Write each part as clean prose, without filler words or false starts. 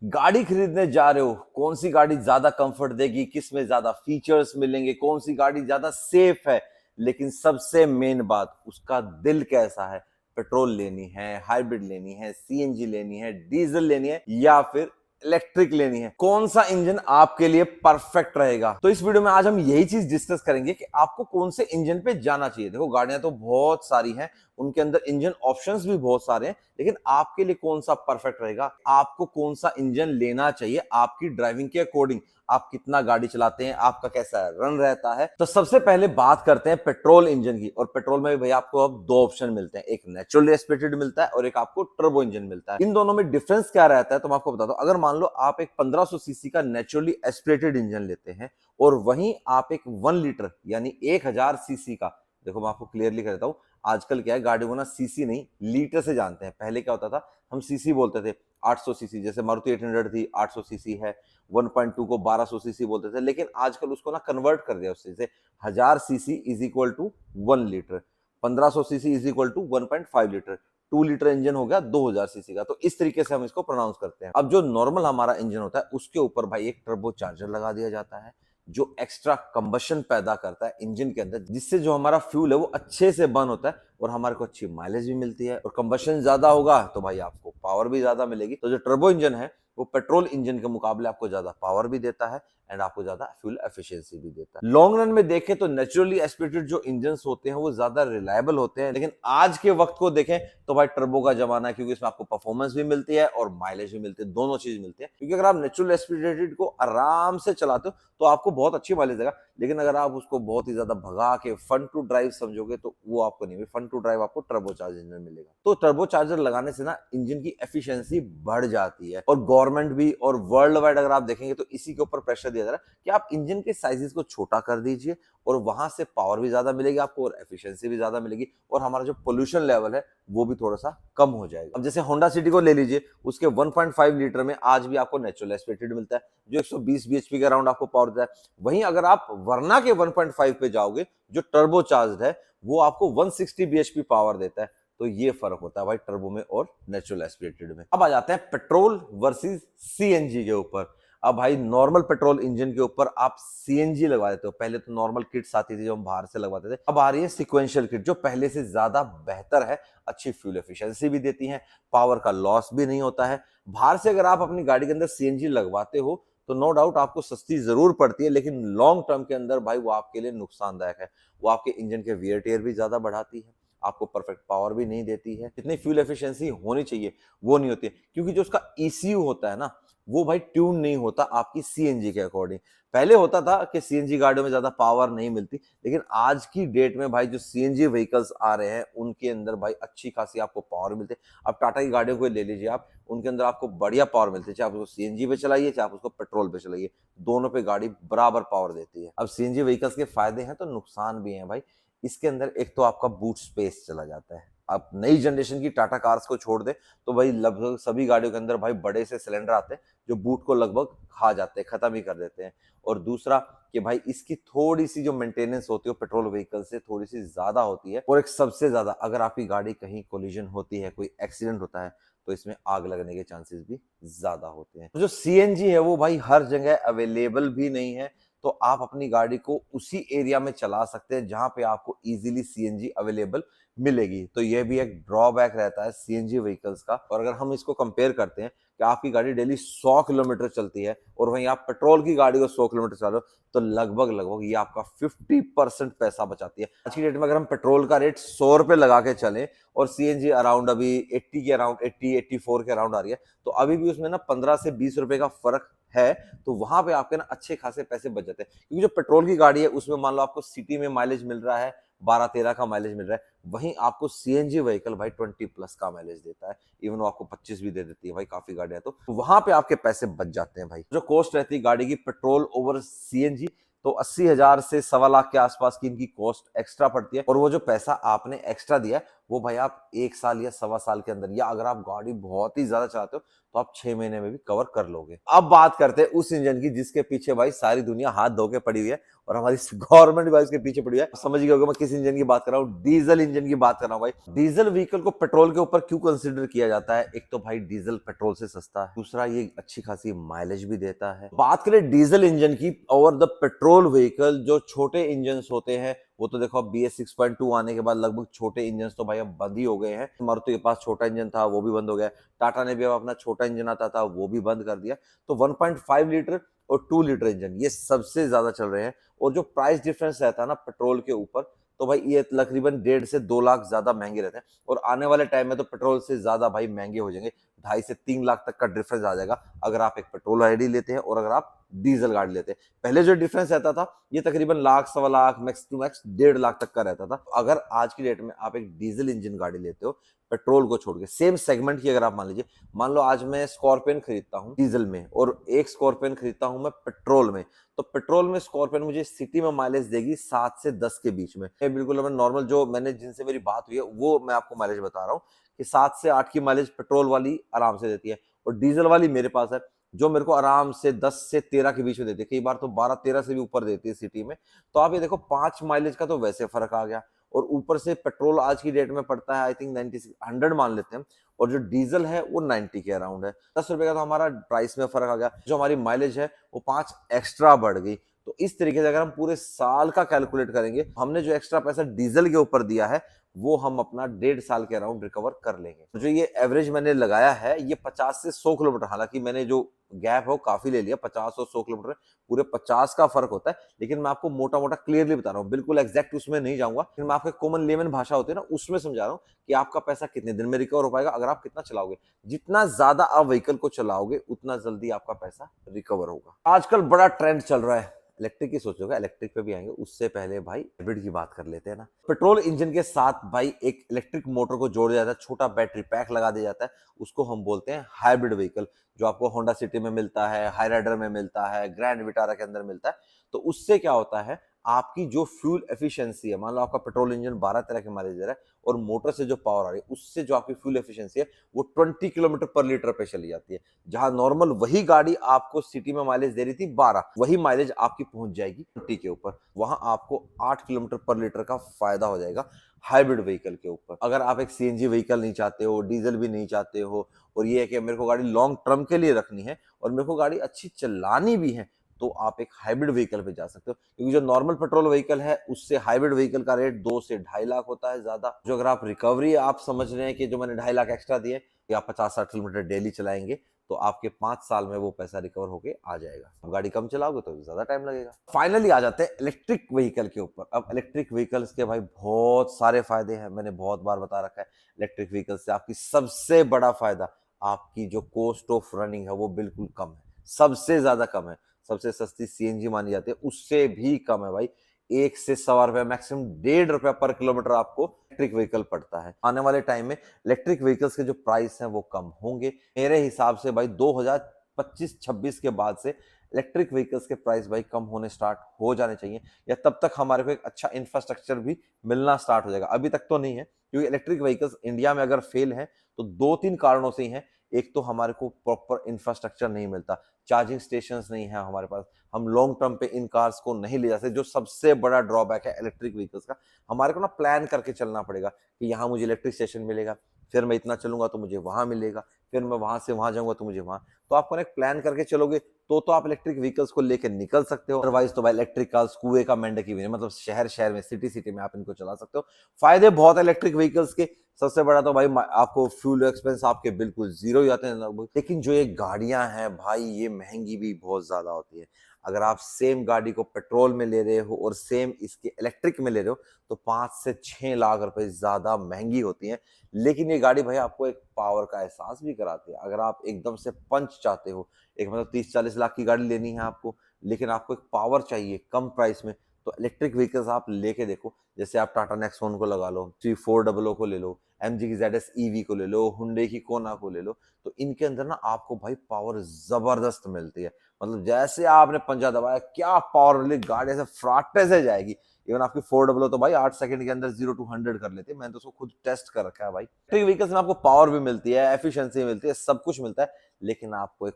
गाड़ी खरीदने जा रहे हो, कौन सी गाड़ी ज्यादा कंफर्ट देगी, किस में ज्यादा फीचर्स मिलेंगे, कौन सी गाड़ी ज्यादा सेफ है, लेकिन सबसे मेन बात उसका दिल कैसा है। पेट्रोल लेनी है, हाइब्रिड लेनी है, सीएनजी लेनी है, डीजल लेनी है या फिर इलेक्ट्रिक लेनी है, कौन सा इंजन आपके लिए परफेक्ट रहेगा। तो इस वीडियो में आज हम यही चीज डिस्कस करेंगे कि आपको कौन से इंजन पे जाना चाहिए। देखो गाड़ियां तो बहुत सारी हैं, उनके अंदर इंजन ऑप्शंस भी बहुत सारे हैं, लेकिन आपके लिए कौन सा परफेक्ट रहेगा, आपको कौन सा इंजन लेना चाहिए आपकी ड्राइविंग के अकॉर्डिंग, आप कितना गाड़ी चलाते हैं, आपका कैसा रन रहता है। तो सबसे पहले बात करते हैं पेट्रोल इंजन की। और पेट्रोल में भी भैया आपको अब दो ऑप्शन मिलते हैं, एक नेचुरली एस्पिरेटेड मिलता है और एक आपको टर्बो इंजन मिलता है। इन दोनों में डिफरेंस क्या रहता है तो मैं आपको बताता हूं। अगर मान लो आप एक 1500 सीसी का नेचुरली एस्पिरेटेड इंजन लेते हैं और वहीं आप एक 1 लीटर यानी 1000 सीसी का, देखो मैं आपको क्लियरली कह देता हूं, आजकल क्या है गाड़ी को ना सीसी नहीं लीटर से जानते हैं। पहले क्या होता था, हम सीसी बोलते थे, 800 सीसी, जैसे मारुति 800 थी 800 सीसी है, 1.2 को 1200 सीसी बोलते थे, लेकिन आजकल उसको ना कन्वर्ट कर दिया उससे, जैसे 1000 cc is equal to 1 litre, 1500 cc is equal to 1.5 litre, 2 litre engine हो गया 2000 सीसी का। तो इस तरीके से हम इसको प्रोनाउंस करते हैं। अब जो नॉर्मल हमारा इंजन होता है उसके ऊपर भाई एक टर्बो चार्जर लगा दिया जाता है जो एक्स्ट्रा कंबशन पैदा करता है इंजन के अंदर, जिससे जो हमारा फ्यूल है वो अच्छे से बर्न होता है और हमारे को अच्छी माइलेज भी मिलती है। और कंबशन ज्यादा होगा तो भाई आपको पावर भी ज्यादा मिलेगी। तो जो टर्बो इंजन है वो पेट्रोल इंजन के मुकाबले आपको ज्यादा पावर भी देता है एंड आपको ज्यादा फ्यूल एफिशिएंसी भी देता है। लॉन्ग रन में देखें तो नेचुरली एस्पिरेटेड जो इंजन होते हैं वो ज्यादा रिलायबल होते हैं, लेकिन आज के वक्त को देखें तो भाई टर्बो का जमाना है, क्योंकि इसमें आपको परफॉर्मेंस भी मिलती है और माइलेज भी मिलती है, दोनों चीज मिलती है। क्योंकि अगर आप नेचुरल एस्पिरेटेड को आराम से चलाते हो तो आपको बहुत अच्छी माइलेज देगा, लेकिन अगर आप उसको बहुत ही ज्यादा भगा के फन टू ड्राइव समझोगे तो वो आपको नहीं। फन टू ड्राइव आपको टर्बो चार्जर इंजन मिलेगा। तो टर्बो चार्जर लगाने से ना इंजन की एफिशिएंसी बढ़ जाती है, और गवर्नमेंट भी और वर्ल्ड वाइड अगर आप देखेंगे तो इसी के ऊपर प्रेशर दिया जा रहा है कि आप इंजन के साइजेस को छोटा कर दीजिए और वहां से पावर भी ज्यादा मिलेगी आपको और एफिशिएंसी भी ज्यादा मिलेगी, और हमारा जो पोल्यूशन लेवल है वो भी थोड़ा सा कम हो जाएगा। अब जैसे होंडा सिटी को ले लीजिए, उसके 1.5 लीटर में आज भी आपको नेचुरल एस्पिरेटेड मिलता है जो 120 बीएचपी के अराउंड आपको पावर देता है। वहीं अगर आप वरना के 1.5 पे जाओगे जो टर्बो चार्ज है वो आपको 160 बीएचपी पावर देता है। तो ये फर्क होता है भाई टर्बो में और नेचुरल एस्पिरेटेड में। अब आ जाते हैं पेट्रोल वर्सेस सीएनजी के ऊपर। अब भाई नॉर्मल पेट्रोल इंजन के ऊपर आप सीएनजी लगवा देते हो। पहले तो नॉर्मल किट्स आती थी जो हम बाहर से लगवाते थे, अब आ रही है सिक्वेंशियल किट जो पहले से ज्यादा बेहतर है, अच्छी फ्यूल एफिशिएंसी भी देती है, पावर का लॉस भी नहीं होता है। बाहर से अगर आप अपनी गाड़ी के अंदर सीएनजी लगवाते हो तो नो डाउट आपको सस्ती जरूर पड़ती है, लेकिन लॉन्ग टर्म के अंदर भाई वो आपके लिए नुकसानदायक है। वो आपके इंजन के वियर टियर भी ज्यादा बढ़ाती है, आपको परफेक्ट पावर भी नहीं देती है, जितनी फ्यूल एफिशिएंसी होनी चाहिए वो नहीं होती है, क्योंकि जो उसका ईसीयू होता है ना वो भाई ट्यून नहीं होता आपकी सीएनजी के अकॉर्डिंग। पहले होता था कि सीएनजी गाड़ियों में ज्यादा पावर नहीं मिलती, लेकिन आज की डेट में भाई जो सीएनजी व्हीकल्स आ रहे हैं उनके अंदर भाई अच्छी खासी आपको पावर मिलती है। अब टाटा की गाड़ियों को ले लीजिए आप, उनके अंदर आपको बढ़िया पावर मिलती है, चाहे आप उसको सीएनजी पे चलाइए चाहे आप उसको पेट्रोल पे चलाइए, दोनों पे गाड़ी बराबर पावर देती है। अब सीएनजी व्हीकल्स के फायदे हैं तो नुकसान भी हैं भाई। इसके अंदर एक तो आपका बूट स्पेस चला जाता है। आप नई जनरेशन की टाटा कार्स को छोड़ दे तो भाई लगभग सभी गाड़ियों के अंदर भाई बड़े से सिलेंडर आते हैं जो बूट को लगभग खा जाते हैं, खत्म ही कर देते हैं। और दूसरा कि भाई इसकी थोड़ी सी जो मेंटेनेंस होती है पेट्रोल व्हीकल से थोड़ी सी ज्यादा होती है, और एक सबसे ज्यादा अगर आपकी गाड़ी कहीं कोलिजन होती है, कोई एक्सीडेंट होता है तो इसमें आग लगने के चांसेस भी ज्यादा होते हैं। तो जो सीएनजी है वो भाई हर जगह अवेलेबल भी नहीं है, तो आप अपनी गाड़ी को उसी एरिया में चला सकते हैं जहां पे आपको इजीली सीएनजी अवेलेबल मिलेगी। तो यह भी एक ड्रॉबैक रहता है सीएनजी व्हीकल्स का। और अगर हम इसको कंपेयर करते हैं कि आपकी गाड़ी डेली 100 किलोमीटर चलती है और वहीं आप पेट्रोल की गाड़ी को 100 किलोमीटर चला रहे हो, तो लगभग लगभग ये आपका 50% पैसा बचाती है। आज की डेट में अगर हम पेट्रोल का रेट 100 रुपए लगा के चलें और सीएनजी अराउंड अभी 80 के अराउंड 84 के अराउंड आ रही है, तो अभी भी उसमें ना 15 से 20 रुपए का फर्क है। तो वहां पे आपके ना अच्छे खासे पैसे बच जाते हैं, क्योंकि जो पेट्रोल की गाड़ी है उसमें मान लो आपको सिटी में माइलेज मिल रहा है 12-13 का माइलेज मिल रहा है, वहीं आपको सीएनजी व्हीकल भाई 20+ का माइलेज देता है, इवन वो आपको 25 भी दे देती है भाई काफी गाड़ियां। तो वहां पे आपके पैसे बच जाते हैं भाई। जो कॉस्ट रहती है गाड़ी की पेट्रोल ओवर सीएनजी, तो 80,000 से 1.25 लाख के आसपास की इनकी कॉस्ट एक्स्ट्रा पड़ती है, और वो जो पैसा आपने एक्स्ट्रा दिया है वो भाई आप 1 साल या सवा साल के अंदर, या अगर आप गाड़ी बहुत ही ज्यादा चलाते हो तो आप 6 महीने में भी कवर कर लोगे। अब बात करते हैं उस इंजन की जिसके पीछे भाई सारी दुनिया हाथ धो के पड़ी हुई है और हमारी गवर्नमेंट भी इसके पीछे पड़ी हुई है। समझ गए होगे मैं किस इंजन की बात कर रहा हूँ, डीजल इंजन की बात कर रहा हूँ भाई। डीजल व्हीकल को पेट्रोल के ऊपर क्यों कंसिडर किया जाता है? एक तो भाई डीजल पेट्रोल से सस्ता है, दूसरा ये अच्छी खासी माइलेज भी देता है। बात करें डीजल इंजन की ओवर द पेट्रोल व्हीकल, जो छोटे इंजन होते हैं वो तो देखो अब BS 6.2 आने के बाद लगभग छोटे इंजन तो भाई अब बंद ही हो गए हैं। मारुति के पास छोटा इंजन था वो भी बंद हो गया, टाटा ने भी अब अपना छोटा इंजन आता था वो भी बंद कर दिया। तो 1.5 लीटर और 2 लीटर इंजन ये सबसे ज्यादा चल रहे हैं। और जो प्राइस डिफरेंस रहता है ना पेट्रोल के ऊपर, तो भाई ये तकरीबन 1.5 से 2 लाख ज्यादा महंगे रहते हैं। और आने वाले टाइम में तो पेट्रोल से ज्यादा भाई महंगे हो जाएंगे, 2.5 से 3 लाख तक का डिफरेंस आ जाएगा अगर आप एक पेट्रोल गाड़ी लेते हैं और अगर आप डीजल गाड़ी लेते हैं। पहले जो डिफरेंस रहता था ये तकरीबन लाख, सवा lakh, max to max 1.5 lakh तक का रहता था। अगर आज की डेट में आप एक डीजल इंजन गाड़ी लेते हो पेट्रोल को छोड़ के, सेम सेगमेंट की अगर आप मान लीजिए, मान लो आज मैं स्कॉर्पियन खरीदता हूँ डीजल में और एक स्कॉर्पियन खरीदता हूँ मैं पेट्रोल में, तो पेट्रोल में स्कॉर्पियन मुझे सिटी में माइलेज देगी 7 से 10 के बीच में। बिल्कुल नॉर्मल जो मैंने जिनसे मेरी बात हुई है वो मैं आपको माइलेज बता रहा हूँ कि 7 से 8 की माइलेज पेट्रोल वाली आराम से देती है। और डीजल वाली मेरे पास है जो मेरे को आराम से 10 से 13 के बीच में देती है, कई बार तो 12-13 से भी ऊपर देती है सिटी में। तो आप ये देखो 5 माइलेज का तो वैसे फर्क आ गया, और ऊपर से पेट्रोल आज की डेट में पड़ता है आई थिंक 96 100 मान लेते हैं, और जो डीजल है वो 90 के अराउंड है। 10 रुपए का तो हमारा प्राइस में फर्क आ गया, जो हमारी माइलेज है वो 5 एक्स्ट्रा बढ़ गई। तो इस तरीके से अगर हम पूरे साल का कैलकुलेट करेंगे, हमने जो एक्स्ट्रा पैसा डीजल के ऊपर दिया है वो हम अपना 1.5 साल के अराउंड रिकवर कर लेंगे। तो जो ये एवरेज मैंने लगाया है ये 50 से 100 किलोमीटर, हालांकि मैंने जो गैप है वो काफी ले लिया, 50 और 100 किलोमीटर पूरे 50 का फर्क होता है, लेकिन मैं आपको मोटा मोटा क्लियरली बता रहा हूँ, बिल्कुल एग्जैक्ट उसमें नहीं जाऊंगा, लेकिन मैं आपको कॉमन लेमन भाषा होती है ना उसमें समझा रहा हूँ कि आपका पैसा कितने दिन में रिकवर हो पाएगा अगर आप कितना चलाओगे। जितना ज्यादा आप व्हीकल को चलाओगे उतना जल्दी आपका पैसा रिकवर होगा। आजकल बड़ा ट्रेंड चल रहा है इलेक्ट्रिक की, सोचोगे इलेक्ट्रिक पे भी आएंगे, उससे पहले भाई हाइब्रिड की बात कर लेते हैं ना। पेट्रोल इंजन के साथ भाई एक इलेक्ट्रिक मोटर को जोड़ दिया जाता है, छोटा बैटरी पैक लगा दिया जाता है, उसको हम बोलते हैं हाइब्रिड व्हीकल, जो आपको होंडा सिटी में मिलता है, हाई राइडर में मिलता है, ग्रैंड विटारा के अंदर मिलता है। तो उससे क्या होता है, आपकी जो फ्यूल एफिशिएंसी है, मान लो आपका पेट्रोल इंजन 12-13 के माइलेज दे रहा है और मोटर से जो पावर आ रही है उससे जो आपकी फ्यूल एफिशिएंसी है वो 20 किलोमीटर पर लीटर पे चली जाती है। जहां नॉर्मल वही गाड़ी आपको सिटी में माइलेज दे रही थी 12, वही माइलेज आपकी पहुंच जाएगी 20 के ऊपर, वहां आपको 8 किलोमीटर पर लीटर का फायदा हो जाएगा हाइब्रिड व्हीकल के ऊपर। अगर आप एक सीएनजी व्हीकल नहीं चाहते हो, डीजल भी नहीं चाहते हो, और ये है कि मेरे को गाड़ी लॉन्ग टर्म के लिए रखनी है और मेरे को गाड़ी अच्छी चलानी भी है, तो आप एक हाइब्रिड व्हीकल पे जा सकते हो, क्योंकि जो नॉर्मल पेट्रोल व्हीकल है उससे हाइब्रिड व्हीकल का रेट 2 से 2.5 लाख होता है ज्यादा। जो अगर आप रिकवरी आप समझ रहे हैं कि जो मैंने 2.5 लाख एक्स्ट्रा दिए या 50-60 किलोमीटर डेली चलाएंगे तो आपके 5 साल में वो पैसा रिकवर होके आ जाएगा। अब गाड़ी कम चलाओगे तो ज्यादा टाइम लगेगा। फाइनली आ जाते हैं इलेक्ट्रिक व्हीकल के ऊपर। अब इलेक्ट्रिक व्हीकल्स के भाई बहुत सारे फायदे हैं, मैंने बहुत बार बता रखा है। इलेक्ट्रिक व्हीकल से आपकी सबसे बड़ा फायदा, आपकी जो कॉस्ट ऑफ रनिंग है वो बिल्कुल कम है, सबसे ज्यादा कम है। सबसे सस्ती सीएनजी मानी जाती है उससे भी कम है भाई, 1 से सवा रुपया, मैक्सिमम 1.5 रुपया पर किलोमीटर आपको इलेक्ट्रिक व्हीकल पड़ता है। आने वाले टाइम में इलेक्ट्रिक व्हीकल्स के जो प्राइस हैं वो कम होंगे मेरे हिसाब से भाई। 2025-26 के बाद से इलेक्ट्रिक व्हीकल्स के प्राइस भाई कम होने स्टार्ट हो जाने चाहिए, या तब तक हमारे को एक अच्छा इंफ्रास्ट्रक्चर भी मिलना स्टार्ट हो जाएगा। अभी तक तो नहीं है, क्योंकि इलेक्ट्रिक व्हीकल्स इंडिया में अगर फेल है तो 2-3 कारणों से ही है। एक तो हमारे को प्रॉपर इंफ्रास्ट्रक्चर नहीं मिलता, चार्जिंग स्टेशंस नहीं है हमारे पास, हम लॉन्ग टर्म पे इन कार्स को नहीं ले जा सकते, जो सबसे बड़ा ड्रॉबैक है इलेक्ट्रिक व्हीकल्स का। हमारे को ना प्लान करके चलना पड़ेगा कि यहाँ मुझे इलेक्ट्रिक स्टेशन मिलेगा, फिर मैं इतना चलूंगा तो मुझे वहां मिलेगा, फिर मैं वहां से वहां जाऊंगा तो मुझे वहां। तो आपको एक प्लान करके चलोगे तो आप इलेक्ट्रिक व्हीकल्स को लेकर निकल सकते हो, अदरवाइज तो भाई इलेक्ट्रिक कार्स कुएं का मेंढक ही भी नहीं, मतलब शहर शहर में, सिटी सिटी में आप इनको चला सकते हो। फायदे बहुत है इलेक्ट्रिक व्हीकल्स के। सबसे बड़ा तो भाई आपको फ्यूल एक्सपेंस आपके बिल्कुल जीरो ही आते हैं लगभग। लेकिन जो ये गाड़ियां हैं भाई ये महंगी भी बहुत ज्यादा होती है। अगर आप सेम गाड़ी को पेट्रोल में ले रहे हो और सेम इसके इलेक्ट्रिक में ले रहे हो तो 5 से 6 लाख रुपए ज्यादा महंगी होती है। लेकिन ये गाड़ी भाई आपको एक पावर का एहसास भी कराती है। अगर आप एकदम से पंच चाहते हो, एक मतलब 30-40 लाख की गाड़ी लेनी है आपको, लेकिन आपको एक पावर चाहिए कम प्राइस में, तो तो इलेक्ट्रिक व्हीकल्स आप लेके देखो, जैसे आप टाटा नेक्सॉन को लगा लो, C400 को ले लो, MG की ZS EV को ले लो, हुंडई की कोना को ले लो, तो इनके अंदर ना आपको भाई पावर जबरदस्त मिलती है। मतलब जैसे आपने पंजा दबाया क्या पावर मिली, गाड़ी ऐसे फराटे से जाएगी। इवन आपकी 400 तो भाई 8 सेकंड के अंदर 0 to 100 कर लेती है। मैंने तो उसको खुद टेस्ट कर रखा है भाई। इलेक्ट्रिक व्हीकल्स में आपको पावर भी मिलती है, एफिशिएंसी मिलती है, सब कुछ मिलता है, लेकिन आपको एक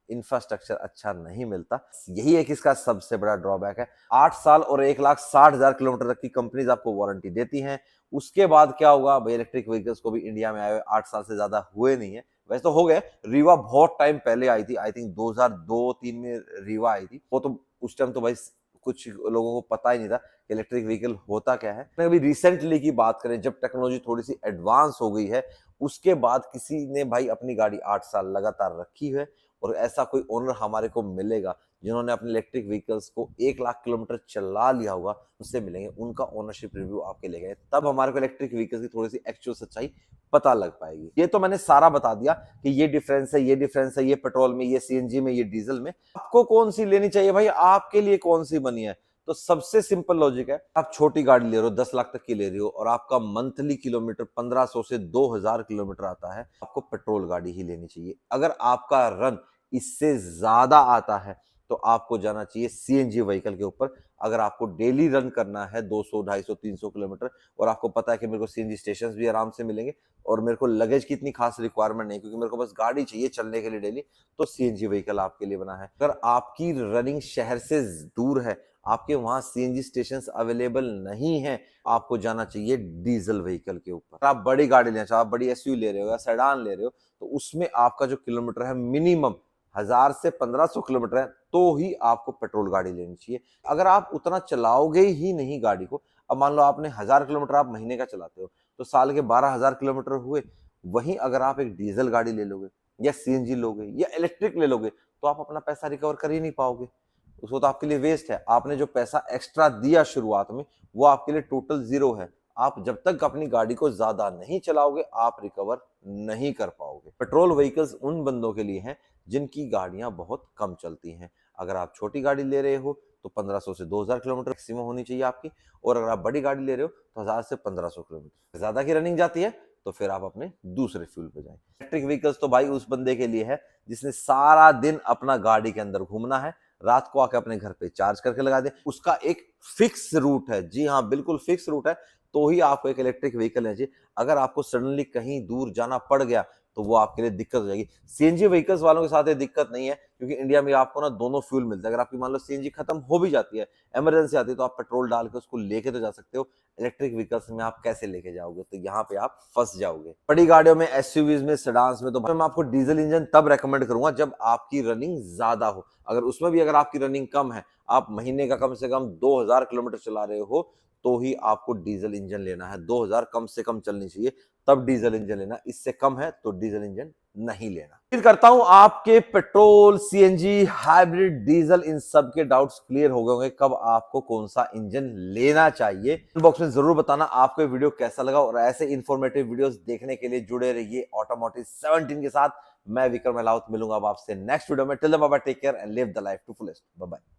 इंफ्रास्ट्रक्चर अच्छा नहीं मिलता। यही एक इसका सबसे बड़ा ड्रॉबैक है। 8 साल और 1,60,000 किलोमीटर तक की कंपनीज आपको वारंटी देती हैं। उसके बाद क्या होगा भाई, इलेक्ट्रिक व्हीकल्स को भी इंडिया में आए हुए 8 साल से ज्यादा हुए नहीं है। वैसे तो हो गए, रीवा बहुत टाइम पहले आई थी, आई थिंक 2002-3 में रीवा आई थी। वो तो उस टाइम तो भाई कुछ लोगों को पता ही नहीं था कि इलेक्ट्रिक व्हीकल होता क्या है। अभी रिसेंटली की बात करें, जब टेक्नोलॉजी थोड़ी सी एडवांस हो गई है, उसके बाद किसी ने भाई अपनी गाड़ी 8 साल लगातार रखी है, और ऐसा कोई ओनर हमारे को मिलेगा जिन्होंने अपने इलेक्ट्रिक व्हीकल्स को 1,00,000 किलोमीटर चला लिया होगा, उससे मिलेंगे, उनका ओनरशिप रिव्यू आपके लिए गए, तब हमारे को इलेक्ट्रिक व्हीकल्स की थोड़ी सी एक्चुअल सच्चाई पता लग पाएगी। ये तो मैंने सारा बता दिया कि ये डिफरेंस है, ये डिफरेंस है, ये पेट्रोल में, ये CNG में, ये डीजल में। आपको कौन सी लेनी चाहिए भाई, आपके लिए कौन सी बनी है? तो सबसे सिंपल लॉजिक है, आप छोटी गाड़ी ले रहे हो, 10 लाख तक की ले रही हो, और आपका मंथली किलोमीटर 1500 से 2000 किलोमीटर आता है, आपको पेट्रोल गाड़ी ही लेनी चाहिए। अगर आपका रन इससे ज्यादा आता है तो आपको जाना चाहिए CNG व्हीकल के ऊपर। अगर आपको डेली रन करना है 200, 250, 300 किलोमीटर, और आपको पता है कि मेरे को CNG स्टेशन भी आराम से मिलेंगे, और मेरे को लगेज की इतनी खास रिक्वायरमेंट नहीं, क्योंकि मेरे को बस गाड़ी चाहिए चलने के लिए डेली, तो CNG व्हीकल आपके लिए बना है। अगर आपकी रनिंग शहर से दूर है, आपके वहां CNG स्टेशन अवेलेबल नहीं है, आपको जाना चाहिए डीजल व्हीकल के ऊपर। आप बड़ी गाड़ी लेना चाहो, आप बड़ी SUV ले रहे हो या सेडान ले रहे हो, तो उसमें आपका जो किलोमीटर है मिनिमम 1000 से 1500 किलोमीटर है, तो ही आपको पेट्रोल गाड़ी लेनी चाहिए। अगर आप उतना चलाओगे ही नहीं गाड़ी को, अब मान लो आपने 1000 किलोमीटर आप महीने का चलाते हो, तो साल के 12,000 किलोमीटर हुए। वहीं अगर आप एक डीजल गाड़ी ले लोगे, या CNG लोगे, या इलेक्ट्रिक ले लोगे, तो आप अपना पैसा रिकवर कर ही नहीं पाओगे। उसको तो आपके लिए वेस्ट है। आपने जो पैसा एक्स्ट्रा दिया शुरुआत में, वो आपके लिए टोटल जीरो है। आप जब तक अपनी गाड़ी को ज्यादा नहीं चलाओगे, आप रिकवर नहीं कर पाओगे। पेट्रोल व्हीकल्स उन बंदों के लिए हैं जिनकी गाड़ियां बहुत कम चलती हैं। अगर आप छोटी गाड़ी ले रहे हो तो 1500 से 2000 किलोमीटर मैक्सिमम होनी चाहिए आपकी, और अगर आप बड़ी गाड़ी ले रहे हो तो 1000 से 1500 किलोमीटर। ज्यादा की रनिंग जाती है तो फिर आप अपने दूसरे फ्यूल पे जाएं। इलेक्ट्रिक व्हीकल्स तो भाई उस बंदे के लिए है जिसने सारा दिन अपना गाड़ी के अंदर घूमना है, रात को आके अपने घर पे चार्ज करके लगा दे। उसका एक फिक्स रूट है, जी हाँ बिल्कुल फिक्स रूट है, तो ही आपको एक इलेक्ट्रिक व्हीकल लेना चाहिए। अगर आपको सडनली कहीं दूर जाना पड़ गया तो वो आपके लिए दिक्कत हो जाएगी। CNG व्हीकल्स वालों के साथ ये दिक्कत नहीं है, क्योंकि इंडिया में आपको ना दोनों फ्यूल मिलता है। अगर आपकी मान लो CNG खत्म हो भी जाती है, इमरजेंसी आती है, तो आप पेट्रोल डाल के उसको लेके तो जा सकते हो। इलेक्ट्रिक व्हीकल्स में आप कैसे लेके जाओगे, तो यहाँ पे आप फंस जाओगे। बड़ी गाड़ियों में, SUVs में, सेडान्स में, तो मैं आपको डीजल इंजन तब रेकमेंड करूंगा जब आपकी रनिंग ज्यादा हो। अगर उसमें भी अगर आपकी रनिंग कम है, आप महीने का कम से कम 2000 किलोमीटर चला रहे हो, तो ही आपको डीजल इंजन लेना है। 2000 कम से कम चलनी चाहिए, तब डीजल इंजन लेना। इससे कम है तो डीजल इंजन नहीं लेना। उम्मीद करता हूं आपके पेट्रोल, CNG, हाइब्रिड, डीजल, इन सब के डाउट्स क्लियर हो गए होंगे कब आपको कौन सा इंजन लेना चाहिए। कमेंट बॉक्स में जरूर बताना आपको ये वीडियो कैसा लगा, और ऐसे इंफॉर्मेटिव वीडियोस देखने के लिए जुड़े रहिए ऑटोमोटिव 17 के साथ। मैं विक्रम अहलावत मिलूंगा अब आपसे नेक्स्ट वीडियो में। Till then bye bye, take care and live the life to fullest. Bye bye.